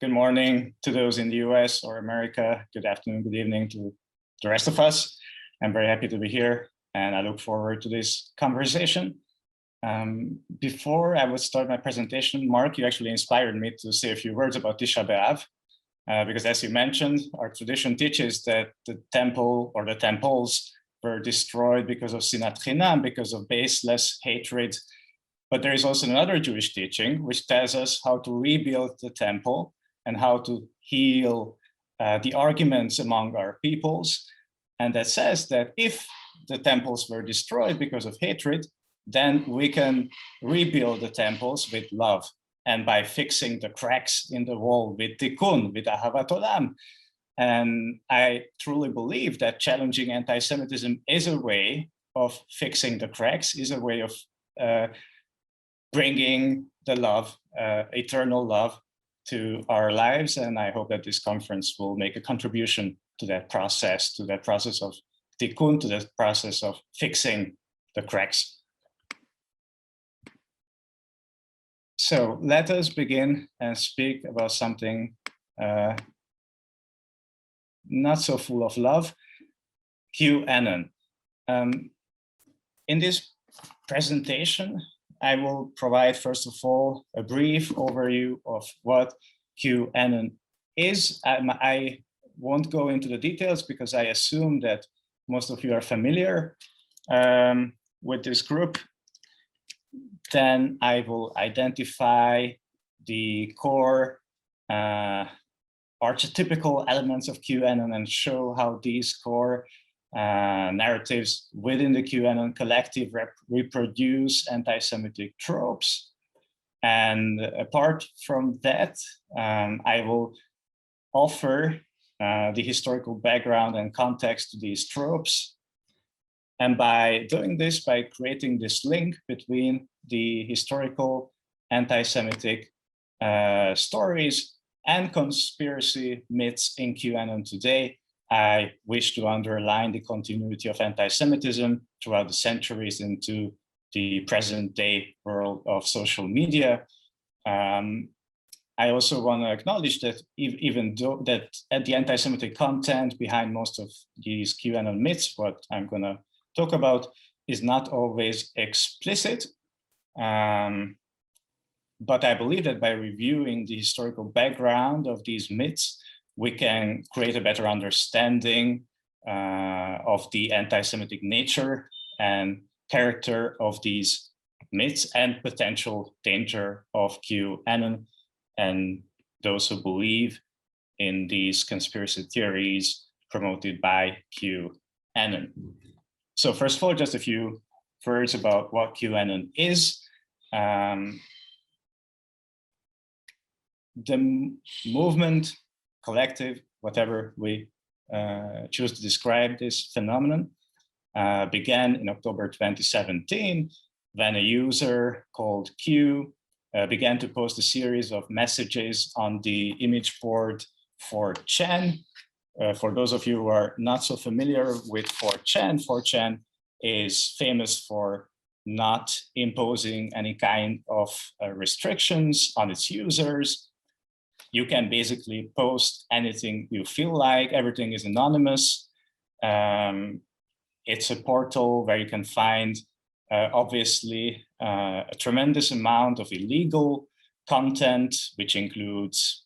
Good morning to those in the US or America. Good afternoon, good evening to the rest of us. I'm very happy to be here and I look forward to this conversation. Before I would start my presentation, Mark, you actually inspired me to say a few words about Tisha B'Av, because as you mentioned, our tradition teaches that the temple or the temples were destroyed because of sinat chinam, because of baseless hatred. But there is also another Jewish teaching which tells us how to rebuild the temple and how to heal the arguments among our peoples. And that says that if the temples were destroyed because of hatred, then we can rebuild the temples with love and by fixing the cracks in the wall with tikkun, with ahavat olam. And I truly believe that challenging anti-Semitism is a way of fixing the cracks, is a way of bringing the love, eternal love to our lives. And I hope that this conference will make a contribution to that process of tikkun, to that process of fixing the cracks. So let us begin and speak about something not so full of love, QAnon. In this presentation, I will provide, first of all, a brief overview of what QAnon is. I won't go into the details because I assume that most of you are familiar with this group. Then I will identify the core archetypical elements of QAnon and show how these core narratives within the QAnon collective reproduce anti-Semitic tropes. And apart from that, I will offer the historical background and context to these tropes. And by doing this, by creating this link between the historical anti-Semitic stories and conspiracy myths in QAnon today, I wish to underline the continuity of anti-Semitism throughout the centuries into the present day world of social media. I also want to acknowledge that even though that the anti-Semitic content behind most of these QAnon myths, what I'm going to talk about, is not always explicit. But I believe that by reviewing the historical background of these myths, we can create a better understanding of the anti-Semitic nature and character of these myths and potential danger of QAnon and those who believe in these conspiracy theories promoted by QAnon. So first of all, just a few words about what QAnon is. The movement, collective, whatever we choose to describe this phenomenon, began in October 2017 when a user called Q began to post a series of messages on the image board 4chan. For those of you who are not so familiar with 4chan, 4chan is famous for not imposing any kind of restrictions on its users. You can basically post anything you feel like, everything is anonymous. It's a portal where you can find, obviously, a tremendous amount of illegal content, which includes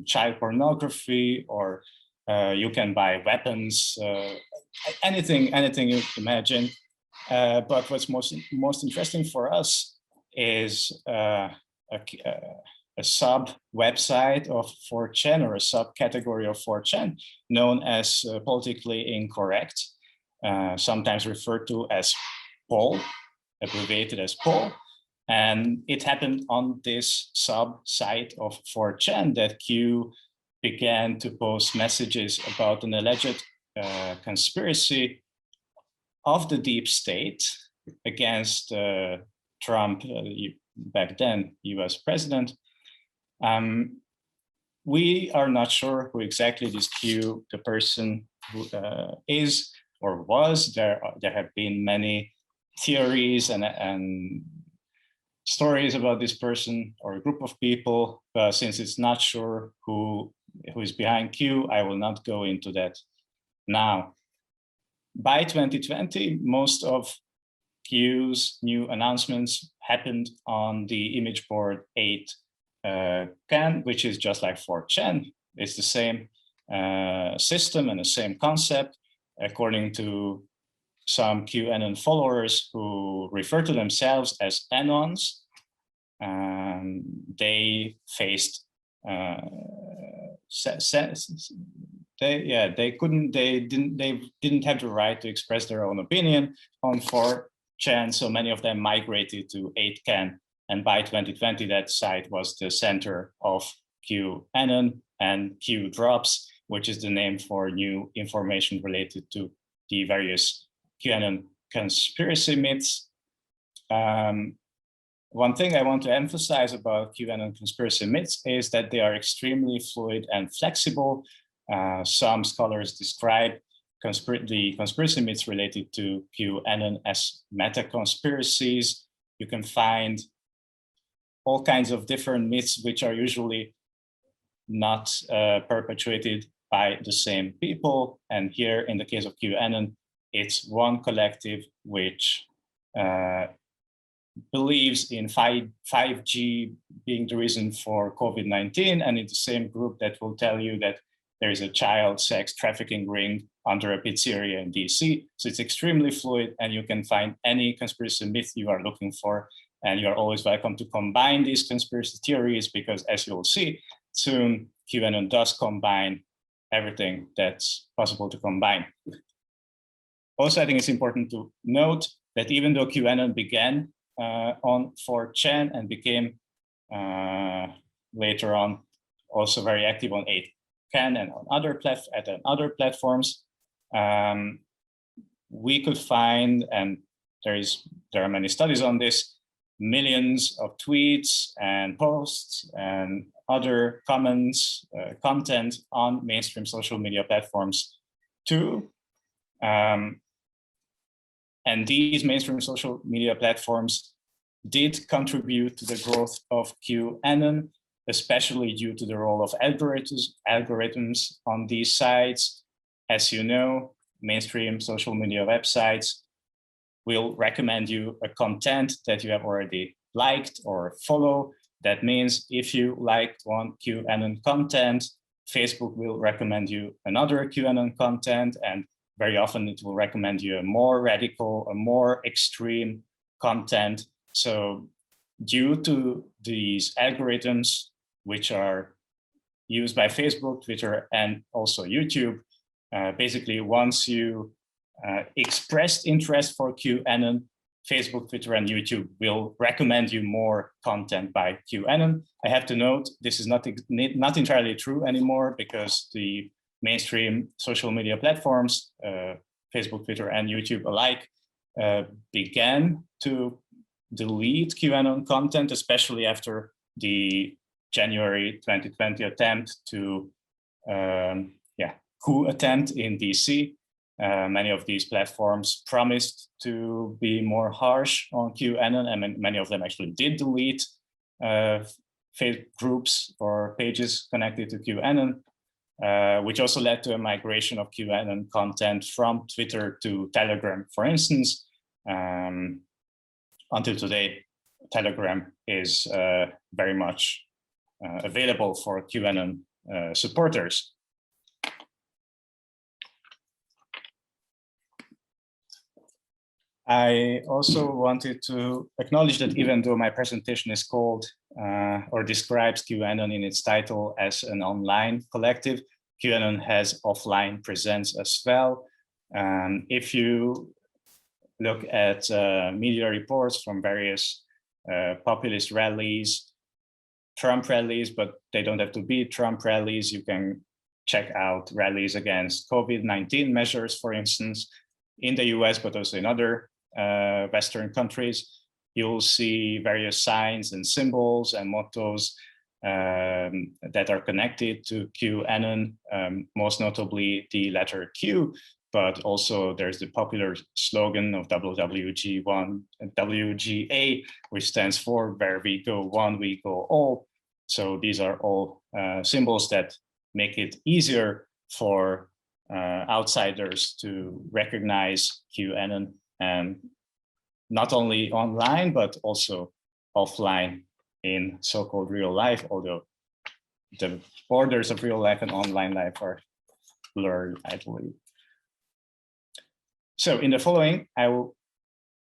child pornography, or you can buy weapons, anything you imagine. But what's most interesting for us is a sub website of 4chan, or a subcategory of 4chan, known as politically incorrect, sometimes referred to as POL, abbreviated as POL. And it happened on this sub site of 4chan that Q began to post messages about an alleged conspiracy of the deep state against Trump, back then US president. We are not sure who exactly this Q, the person who is or was. There have been many theories and stories about this person or a group of people. Since it's not sure who is behind Q, I will not go into that now. By 2020, most of Q's new announcements happened on the image board 8chan, which is just like 4chan. It's the same system and the same concept, according to some QAnon followers who refer to themselves as Anons. They faced they didn't have the right to express their own opinion on 4chan, so many of them migrated to 8chan, and by 2020 that site was the center of QAnon and Q Drops, which is the name for new information related to the various QAnon conspiracy myths. One thing I want to emphasize about QAnon conspiracy myths is that they are extremely fluid and flexible. Some scholars describe the conspiracy myths related to QAnon as meta-conspiracies. You can find all kinds of different myths which are usually not perpetuated by the same people. And here, in the case of QAnon, it's one collective which believes in 5G being the reason for COVID-19, and it's the same group that will tell you that there is a child sex trafficking ring under a pizzeria in DC. So it's extremely fluid, and you can find any conspiracy myth you are looking for, and you're always welcome to combine these conspiracy theories, because as you'll see soon, QAnon does combine everything that's possible to combine. Also, I think it's important to note that even though QAnon began on 4chan and became later on also very active on 8chan and on other platforms, we could find, and there are many studies on this, millions of tweets and posts and other comments, content on mainstream social media platforms too. And these mainstream social media platforms did contribute to the growth of QAnon, especially due to the role of algorithms on these sites. As you know, mainstream social media websites will recommend you a content that you have already liked or follow. That means if you liked one QAnon content, Facebook will recommend you another QAnon content, and very often it will recommend you a more radical, a more extreme content. So due to these algorithms, which are used by Facebook, Twitter, and also YouTube, basically once you expressed interest for QAnon, Facebook, Twitter, and YouTube will recommend you more content by QAnon. I have to note, this is not entirely true anymore, because the mainstream social media platforms, Facebook, Twitter, and YouTube alike, began to delete QAnon content, especially after the January 2020 attempt to, coup attempt in DC. Many of these platforms promised to be more harsh on QAnon, and many of them actually did delete groups or pages connected to QAnon. Which also led to a migration of QAnon content from Twitter to Telegram, for instance. Until today, Telegram is very much available for QAnon supporters. I also wanted to acknowledge that even though my presentation is called or describes QAnon in its title as an online collective, QAnon has offline presence as well. If you look at media reports from various populist rallies, Trump rallies, but they don't have to be Trump rallies. You can check out rallies against COVID-19 measures, for instance, in the US, but also in other Western countries. You'll see various signs and symbols and mottos that are connected to QAnon, most notably the letter Q, but also there's the popular slogan of WWG1 and WGA, which stands for where we go one, we go all. So these are all symbols that make it easier for outsiders to recognize QAnon, and not only online, but also offline in so-called real life, although the borders of real life and online life are blurred, I believe. So in the following, I will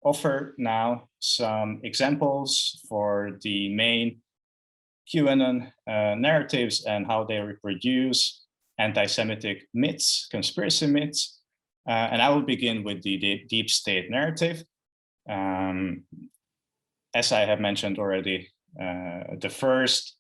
offer now some examples for the main QAnon narratives and how they reproduce anti-Semitic myths, conspiracy myths. And I will begin with the deep state narrative. As I have mentioned already, the first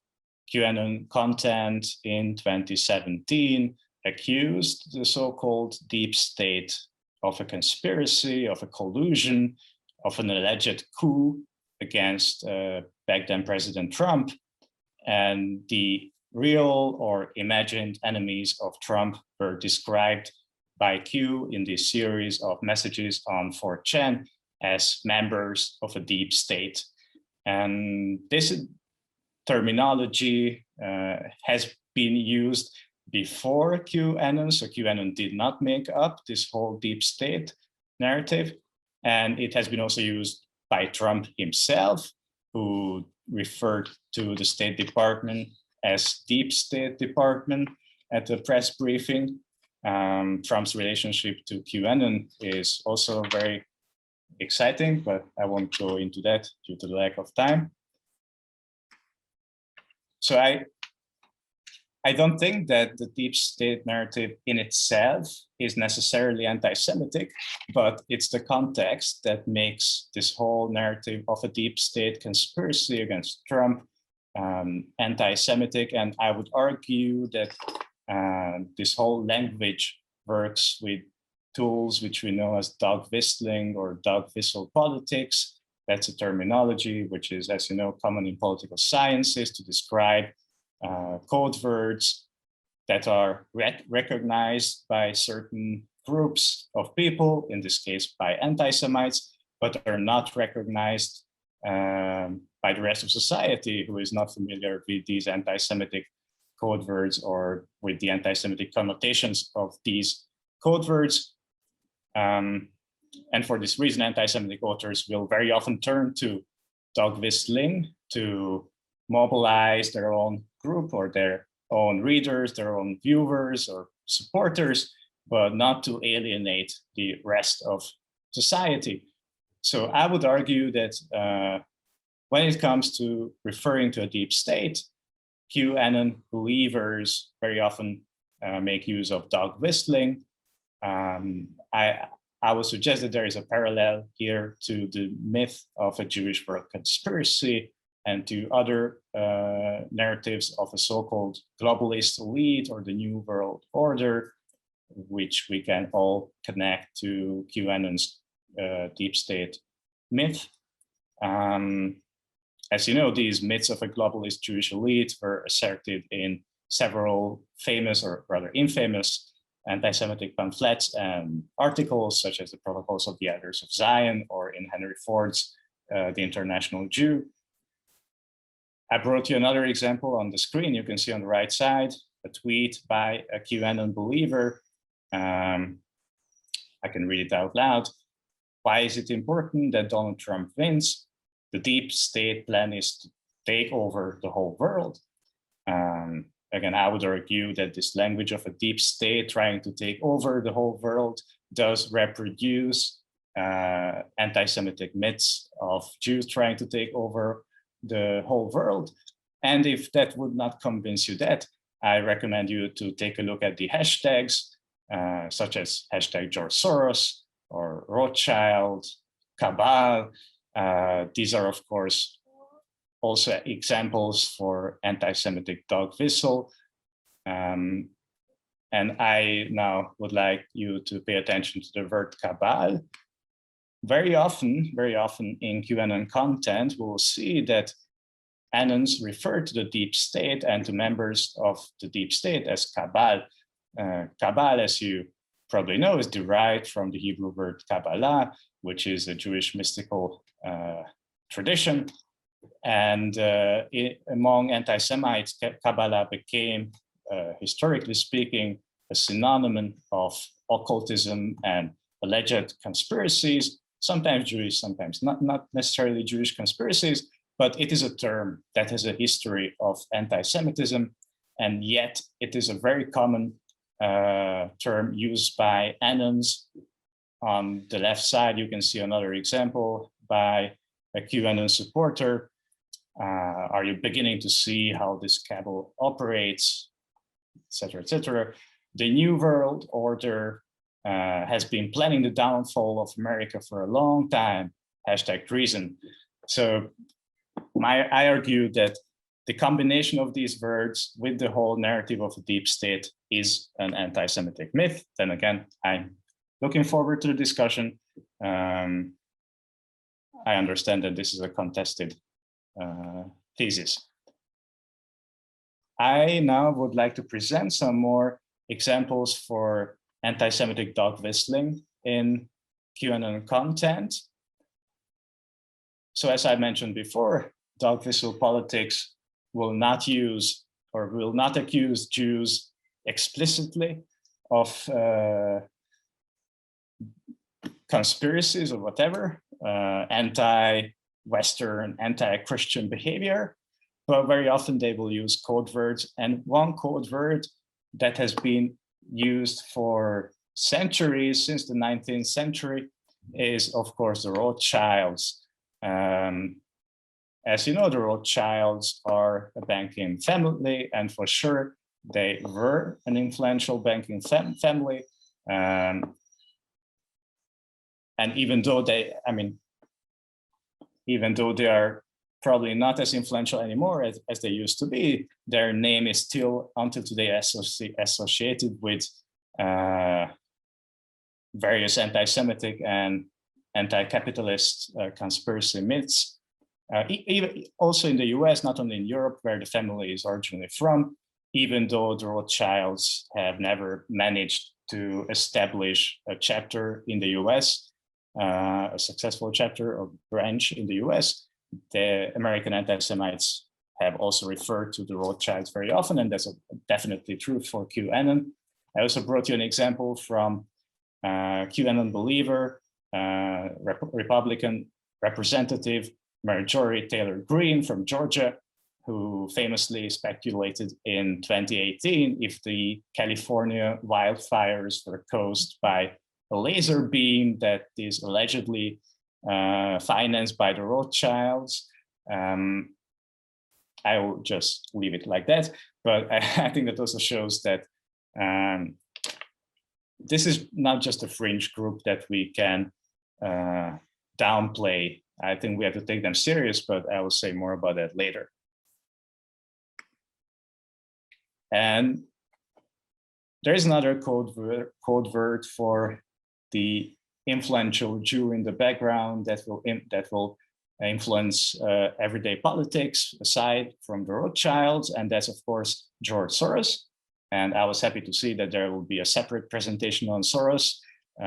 QAnon content in 2017 accused the so-called deep state of a conspiracy, of a collusion, of an alleged coup against back then President Trump. And the real or imagined enemies of Trump were described by Q in this series of messages on 4chan as members of a deep state. And this terminology has been used before QAnon, so QAnon did not make up this whole deep state narrative. And it has been also used by Trump himself, who referred to the State Department as Deep State Department at the press briefing. Trump's relationship to QAnon is also very exciting, but I won't go into that due to the lack of time. So I don't think that the deep state narrative in itself is necessarily anti-Semitic, but it's the context that makes this whole narrative of a deep state conspiracy against Trump anti-Semitic. And I would argue that this whole language works with tools which we know as dog whistling or dog whistle politics. That's a terminology which is, as you know, common in political sciences to describe code words that are recognized by certain groups of people, in this case by anti-Semites, but are not recognized by the rest of society who is not familiar with these anti-Semitic code words or with the anti-Semitic connotations of these code words. And for this reason, anti-Semitic authors will very often turn to dog whistling to mobilize their own group or their own readers, their own viewers or supporters, but not to alienate the rest of society. So I would argue that when it comes to referring to a deep state, QAnon believers very often make use of dog whistling. I would suggest that there is a parallel here to the myth of a Jewish world conspiracy and to other narratives of a so-called globalist elite or the New World Order, which we can all connect to QAnon's deep state myth. As you know, these myths of a globalist Jewish elite were asserted in several famous or rather infamous anti-Semitic pamphlets and articles, such as the Protocols of the Elders of Zion or in Henry Ford's The International Jew. I brought you another example on the screen. You can see on the right side a tweet by a QAnon believer. I can read it out loud. Why is it important that Donald Trump wins? The deep state plan is to take over the whole world. Again, I would argue that this language of a deep state trying to take over the whole world does reproduce anti-Semitic myths of Jews trying to take over the whole world. And if that would not convince you that, I recommend you to take a look at the hashtags, such as hashtag George Soros or Rothschild, Cabal. These are, of course, also examples for anti-Semitic dog whistle. And I now would like you to pay attention to the word cabal. Very often in QAnon content, we'll see that Anons refer to the deep state and to members of the deep state as cabal. Cabal, as you probably know, is derived from the Hebrew word Kabbalah, which is a Jewish mystical tradition. And among anti-Semites, Kabbalah became, historically speaking, a synonym of occultism and alleged conspiracies, sometimes Jewish, sometimes not necessarily Jewish conspiracies, but it is a term that has a history of anti-Semitism, and yet it is a very common term used by Anons. On the left side, you can see another example by a QAnon supporter. Are you beginning to see how this cabal operates, etc., etc.? The New World Order has been planning the downfall of America for a long time, #treason. So I argue that the combination of these words with the whole narrative of a deep state is an anti-Semitic myth. Then again, I'm looking forward to the discussion. I understand that this is a contested thesis. I now would like to present some more examples for anti-Semitic dog whistling in QAnon content. So as I mentioned before, dog whistle politics will not use or will not accuse Jews explicitly of conspiracies or whatever, anti-Western, anti-Christian behavior, but very often they will use code words. And one code word that has been used for centuries, since the 19th century, is of course the Rothschilds. As you know, the Rothschilds are a banking family, and for sure they were an influential banking family. And even though they, even though they are probably not as influential anymore as they used to be, their name is still until today associated with various anti-Semitic and anti-capitalist conspiracy myths. Even also in the US, not only in Europe, where the family is originally from, even though the Rothschilds have never managed to establish a chapter in the US, a successful chapter or branch in the US, the American anti-Semites have also referred to the Rothschilds very often, and that's definitely true for QAnon. I also brought you an example from QAnon believer, Republican representative Marjorie Taylor Greene from Georgia, who famously speculated in 2018 if the California wildfires were caused by a laser beam that is allegedly financed by the Rothschilds. I will just leave it like that, but I think that also shows that this is not just a fringe group that we can downplay. I think we have to take them serious, but I will say more about that later. And there is another code word for the influential Jew in the background that will influence everyday politics aside from the Rothschilds, and that's of course George Soros. And I was happy to see that there will be a separate presentation on Soros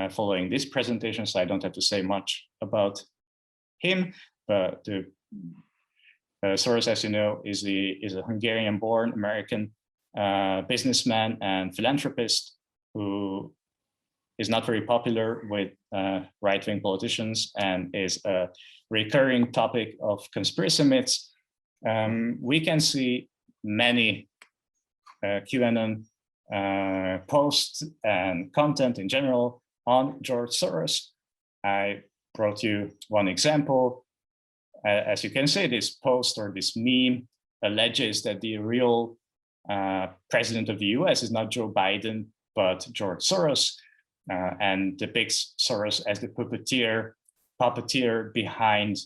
following this presentation, so I don't have to say much about him. But Soros, as you know, is a Hungarian-born American businessman and philanthropist who is not very popular with right-wing politicians and is a recurring topic of conspiracy myths. We can see many QAnon posts and content in general on George Soros. I brought you one example. As you can see, this post or this meme alleges that the real president of the US is not Joe Biden, but George Soros, and depicts Soros as the puppeteer behind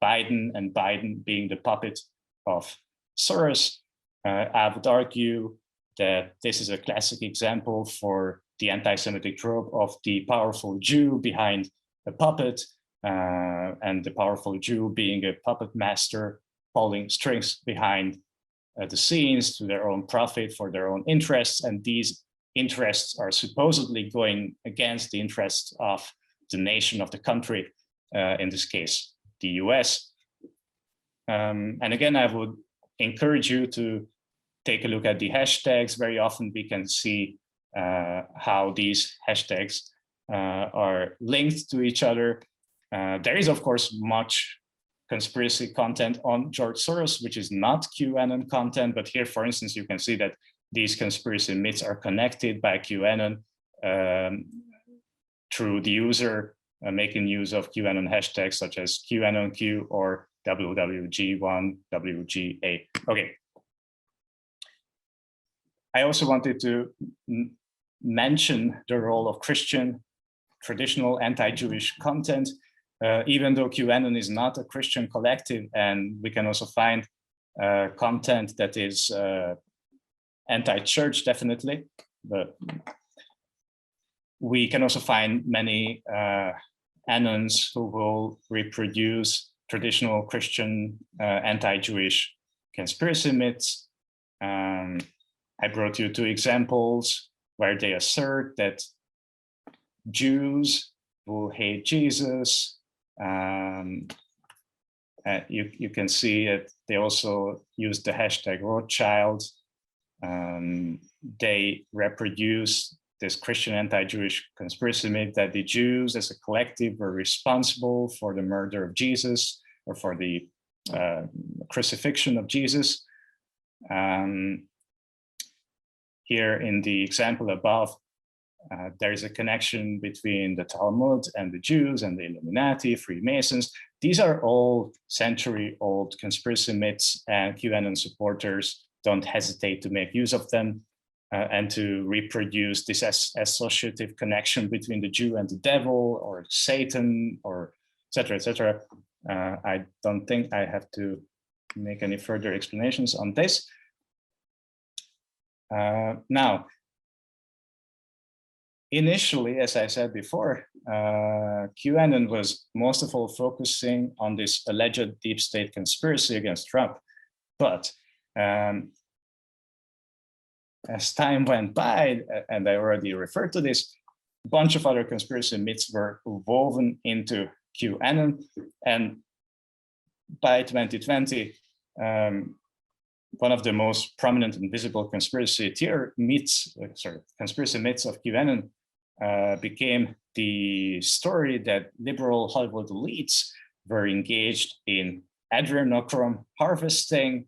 Biden, and Biden being the puppet of Soros. I would argue that this is a classic example for the anti-Semitic trope of the powerful Jew behind a puppet, and the powerful Jew being a puppet master, pulling strings behind the scenes to their own profit, for their own interests. And these interests are supposedly going against the interests of the nation, of the country, in this case, the US. And again, I would encourage you to take a look at the hashtags. Very often we can see how these hashtags are linked to each other. There is, of course, much conspiracy content on George Soros, which is not QAnon content, but here, for instance, you can see that these conspiracy myths are connected by QAnon through the user making use of QAnon hashtags such as QAnonQ or WWG1WGA. Okay. I also wanted to mention the role of Christian traditional anti-Jewish content, even though QAnon is not a Christian collective, and we can also find content that is anti-church, definitely, but we can also find many Anons who will reproduce traditional Christian anti-Jewish conspiracy myths. I brought you two examples where they assert that Jews will hate Jesus. You can see that they also use the hashtag Rothschild. They reproduce this Christian anti-Jewish conspiracy myth that the Jews as a collective were responsible for the murder of Jesus or for the crucifixion of Jesus. Here in the example above, there is a connection between the Talmud and the Jews and the Illuminati, Freemasons. These are all century-old conspiracy myths, and QAnon supporters don't hesitate to make use of them and to reproduce this associative connection between the Jew and the devil or Satan or et cetera, et cetera. I don't think I have to make any further explanations on this. Now, initially, as I said before, QAnon was most of all focusing on this alleged deep state conspiracy against Trump. But as time went by, and I already referred to this, a bunch of other conspiracy myths were woven into QAnon. And by 2020, one of the most prominent and visible conspiracy myths of QAnon became the story that liberal Hollywood elites were engaged in adrenochrome harvesting.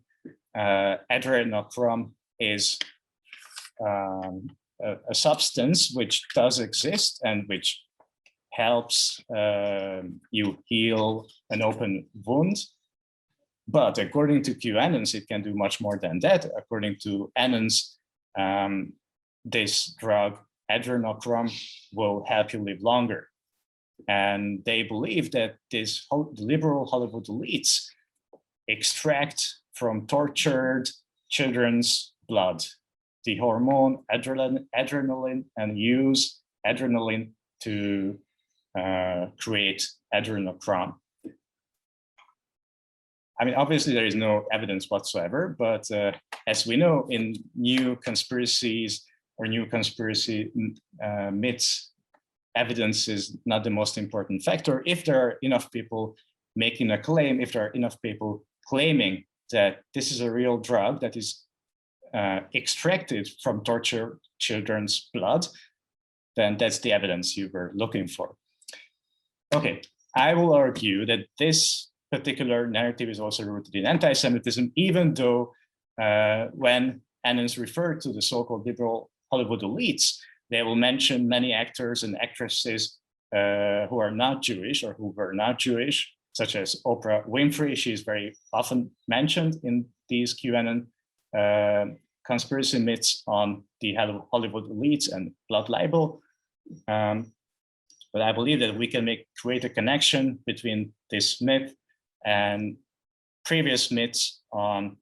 Adrenochrome is a substance which does exist and which helps you heal an open wound. But according to QAnons, it can do much more than that. According to Anons, this drug, adrenochrome, will help you live longer. And they believe that this liberal Hollywood elites extract from tortured children's blood the hormone adrenaline and use adrenaline to create adrenochrome. I mean, obviously there is no evidence whatsoever, but as we know, in new conspiracies or new conspiracy myths, evidence is not the most important factor. If there are enough people making a claim, if there are enough people claiming that this is a real drug that is extracted from tortured children's blood, then that's the evidence you were looking for. Okay, I will argue that this particular narrative is also rooted in anti-Semitism, even though when Anons refer to the so-called liberal Hollywood elites, they will mention many actors and actresses who are not Jewish or who were not Jewish, such as Oprah Winfrey. She is very often mentioned in these QAnon conspiracy myths on the Hollywood elites and blood libel. But I believe that we can create a connection between this myth and previous myths on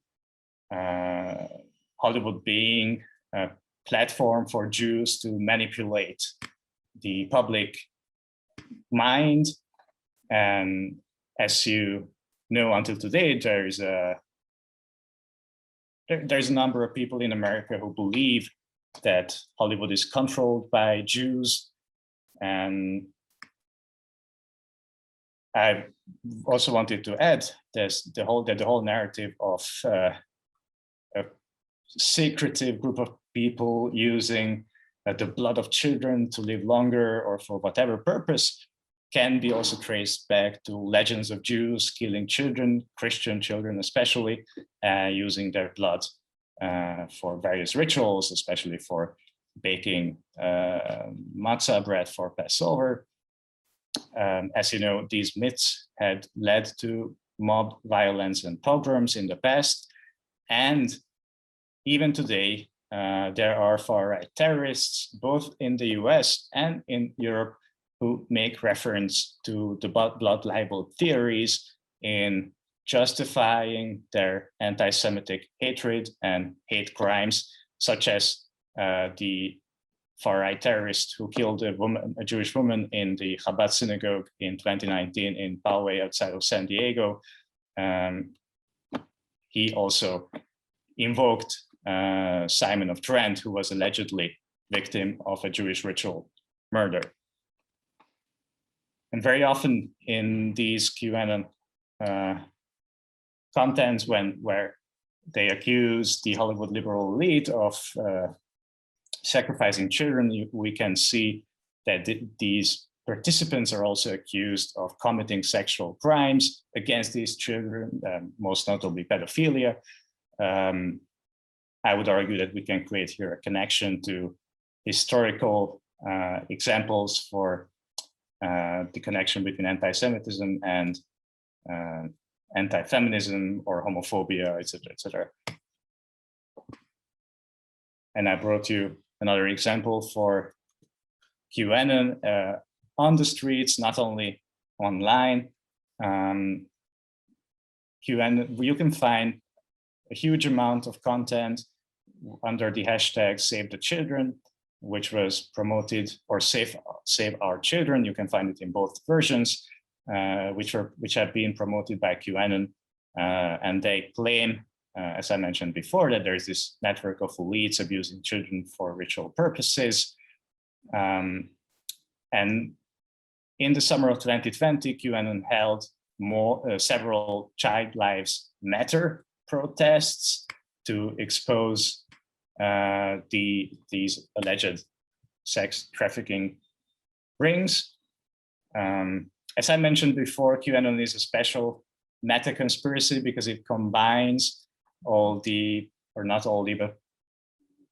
Hollywood being a platform for Jews to manipulate the public mind. And as you know, until today, there's a number of people in America who believe that Hollywood is controlled by Jews. And I also wanted to add that the whole narrative of a secretive group of people using the blood of children to live longer or for whatever purpose can be also traced back to legends of Jews killing children, Christian children especially, using their blood for various rituals, especially for baking matzah bread for Passover. As you know, these myths had led to mob violence and pogroms in the past. And even today, there are far-right terrorists, both in the US and in Europe, who make reference to the blood libel theories in justifying their anti-Semitic hatred and hate crimes, such as the far-right terrorist who killed a Jewish woman in the Chabad synagogue in 2019 in Poway outside of San Diego. He also invoked Simon of Trent, who was allegedly victim of a Jewish ritual murder. And very often in these QAnon contents, where they accuse the Hollywood liberal elite of sacrificing children, we can see that these participants are also accused of committing sexual crimes against these children, most notably pedophilia. I would argue that we can create here a connection to historical examples for the connection between anti-Semitism and anti-feminism or homophobia, etc., etc. And I brought you another example for QAnon on the streets, not only online. QAnon, you can find a huge amount of content under the hashtag Save the Children, which was promoted, or Save Our Children. You can find it in both versions, which have been promoted by QAnon, and they claim, as I mentioned before, that there's this network of elites abusing children for ritual purposes. And in the summer of 2020, QAnon held several Child Lives Matter protests to expose these alleged sex trafficking rings. As I mentioned before, QAnon is a special meta conspiracy because it combines all the, or not all the, but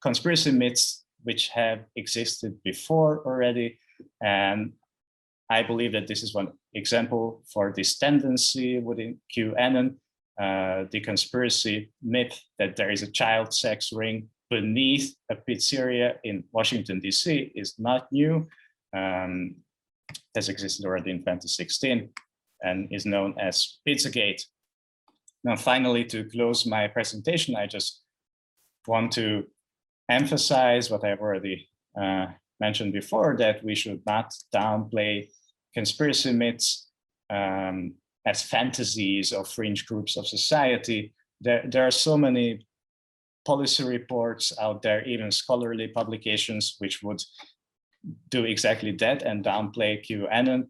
conspiracy myths which have existed before already. And I believe that this is one example for this tendency within QAnon, the conspiracy myth that there is a child sex ring beneath a pizzeria in Washington, DC is not new. Has existed already in 2016 and is known as Pizzagate. Now, finally, to close my presentation, I just want to emphasize what I've already mentioned before, that we should not downplay conspiracy myths as fantasies of fringe groups of society. There are so many policy reports out there, even scholarly publications, which would do exactly that and downplay QAnon.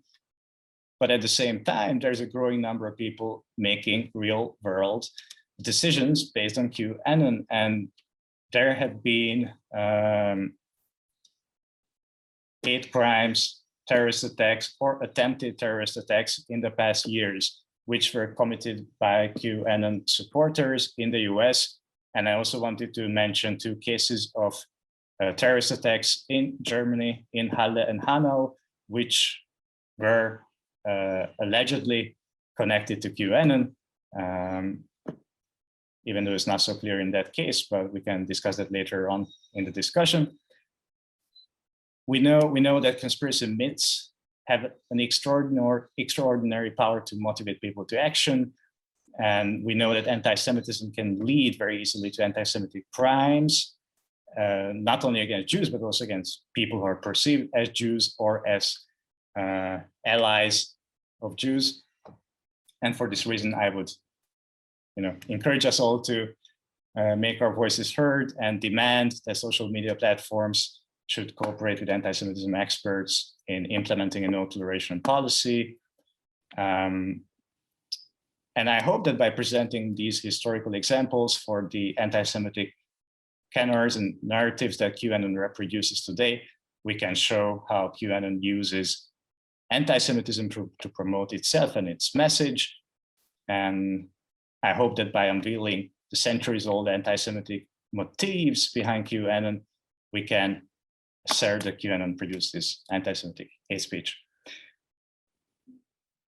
But at the same time, there's a growing number of people making real world decisions based on QAnon. And there have been hate crimes, terrorist attacks, or attempted terrorist attacks in the past years, which were committed by QAnon supporters in the US. And I also wanted to mention 2 cases of terrorist attacks in Germany, in Halle and Hanau, which were allegedly connected to QAnon, even though it's not so clear in that case, but we can discuss that later on in the discussion. We know that conspiracy myths have an extraordinary power to motivate people to action. And we know that anti-Semitism can lead very easily to anti-Semitic crimes, not only against Jews, but also against people who are perceived as Jews or as allies of Jews. And for this reason, I would encourage us all to make our voices heard and demand that social media platforms should cooperate with anti-Semitism experts in implementing a no toleration policy. And I hope that by presenting these historical examples for the anti-Semitic canons and narratives that QAnon reproduces today, we can show how QAnon uses anti-Semitism to promote itself and its message. And I hope that by unveiling the centuries-old anti-Semitic motifs behind QAnon, we can assert that QAnon produces anti-Semitic hate speech.